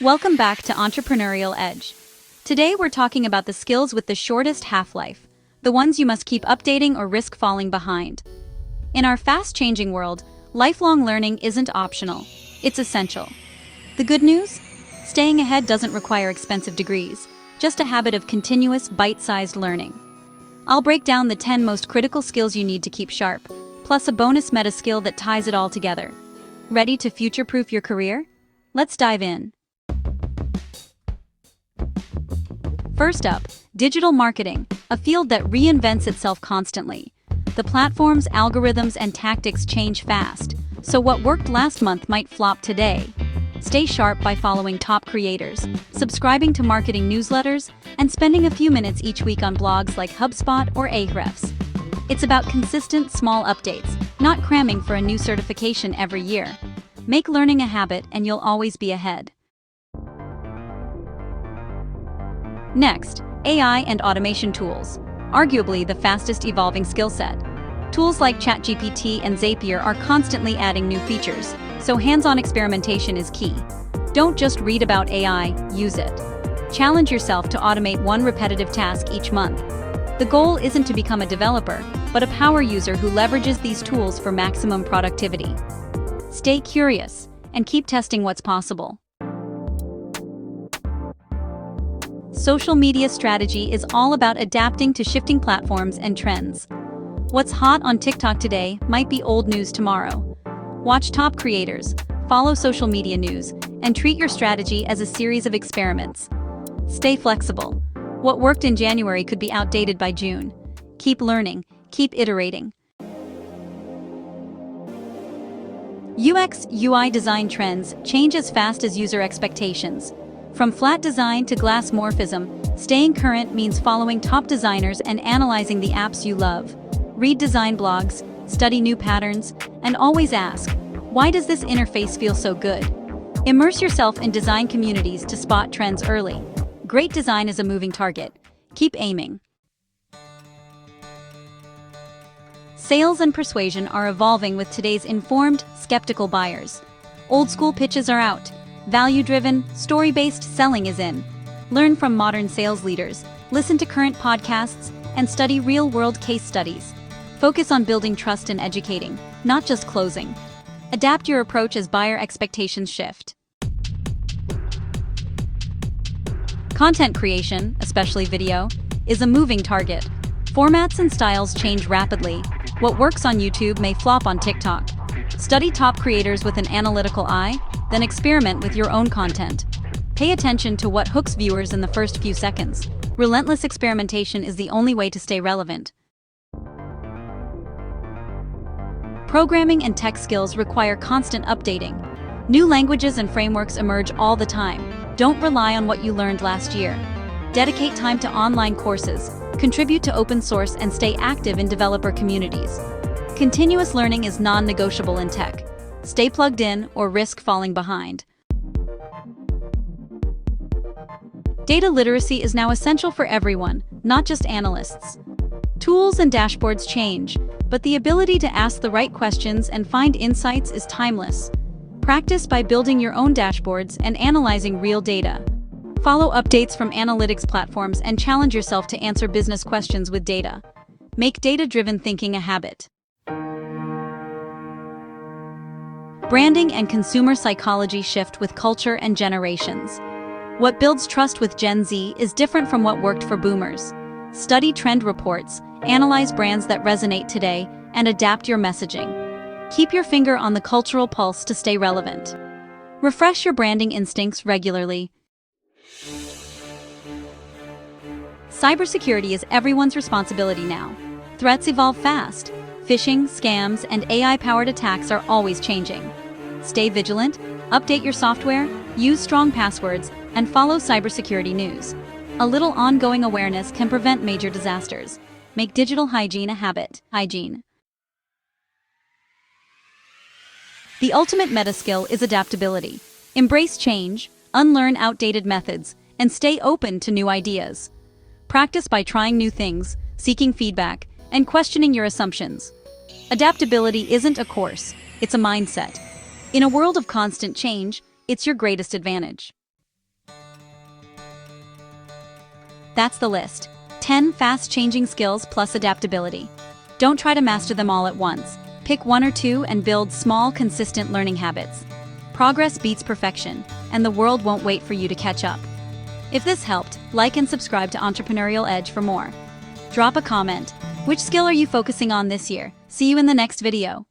Welcome back to Entrepreneurial Edge. Today we're talking about the skills with the shortest half-life, the ones you must keep updating or risk falling behind. In our fast-changing world, lifelong learning isn't optional, it's essential. The good news? Staying ahead doesn't require expensive degrees, just a habit of continuous, bite-sized learning. I'll break down the 10 most critical skills you need to keep sharp, plus a bonus meta skill that ties it all together. Ready to future-proof your career? Let's dive in. First up, digital marketing, a field that reinvents itself constantly. The platforms, algorithms, and tactics change fast, so what worked last month might flop today. Stay sharp by following top creators, subscribing to marketing newsletters, and spending a few minutes each week on blogs like HubSpot or Ahrefs. It's about consistent, small updates, not cramming for a new certification every year. Make learning a habit and you'll always be ahead. Next, AI and automation tools, arguably the fastest evolving skill set. Tools like ChatGPT and Zapier are constantly adding new features, so hands-on experimentation is key. Don't just read about AI, use it. Challenge yourself to automate one repetitive task each month. The goal isn't to become a developer, but a power user who leverages these tools for maximum productivity. Stay curious and keep testing what's possible. Social media strategy is all about adapting to shifting platforms and trends. What's hot on TikTok today might be old news tomorrow. Watch top creators, follow social media news, and treat your strategy as a series of experiments. Stay flexible. What worked in January could be outdated by June. Keep learning, keep iterating. UX/UI design trends change as fast as user expectations. From flat design to glass morphism, staying current means following top designers and analyzing the apps you love. Read design blogs, study new patterns, and always ask, why does this interface feel so good? Immerse yourself in design communities to spot trends early. Great design is a moving target. Keep aiming. Sales and persuasion are evolving with today's informed, skeptical buyers. Old-school pitches are out. Value-driven, story-based selling is in. Learn from modern sales leaders, listen to current podcasts, and study real-world case studies. Focus on building trust and educating, not just closing. Adapt your approach as buyer expectations shift. Content creation, especially video, is a moving target. Formats and styles change rapidly. What works on YouTube may flop on TikTok. Study top creators with an analytical eye, then experiment with your own content. Pay attention to what hooks viewers in the first few seconds. Relentless experimentation is the only way to stay relevant. Programming and tech skills require constant updating. New languages and frameworks emerge all the time. Don't rely on what you learned last year. Dedicate time to online courses, contribute to open source, and stay active in developer communities. Continuous learning is non-negotiable in tech. Stay plugged in or risk falling behind. Data literacy is now essential for everyone, not just analysts. Tools and dashboards change, but the ability to ask the right questions and find insights is timeless. Practice by building your own dashboards and analyzing real data. Follow updates from analytics platforms and challenge yourself to answer business questions with data. Make data-driven thinking a habit. Branding and consumer psychology shift with culture and generations. What builds trust with Gen Z is different from what worked for boomers. Study trend reports, analyze brands that resonate today, and adapt your messaging. Keep your finger on the cultural pulse to stay relevant. Refresh your branding instincts regularly. Cybersecurity is everyone's responsibility now. Threats evolve fast. Phishing, scams, and AI-powered attacks are always changing. Stay vigilant, update your software, use strong passwords, and follow cybersecurity news. A little ongoing awareness can prevent major disasters. Make digital hygiene a habit. Hygiene. The ultimate meta skill is adaptability. Embrace change, unlearn outdated methods, and stay open to new ideas. Practice by trying new things, seeking feedback, and questioning your assumptions. Adaptability isn't a course, it's a mindset. In a world of constant change, it's your greatest advantage. That's the list. 10 fast-changing skills plus adaptability. Don't try to master them all at once. Pick one or two and build small, consistent learning habits. Progress beats perfection, and the world won't wait for you to catch up. If this helped, like and subscribe to Entrepreneurial Edge for more. Drop a comment. Which skill are you focusing on this year? See you in the next video.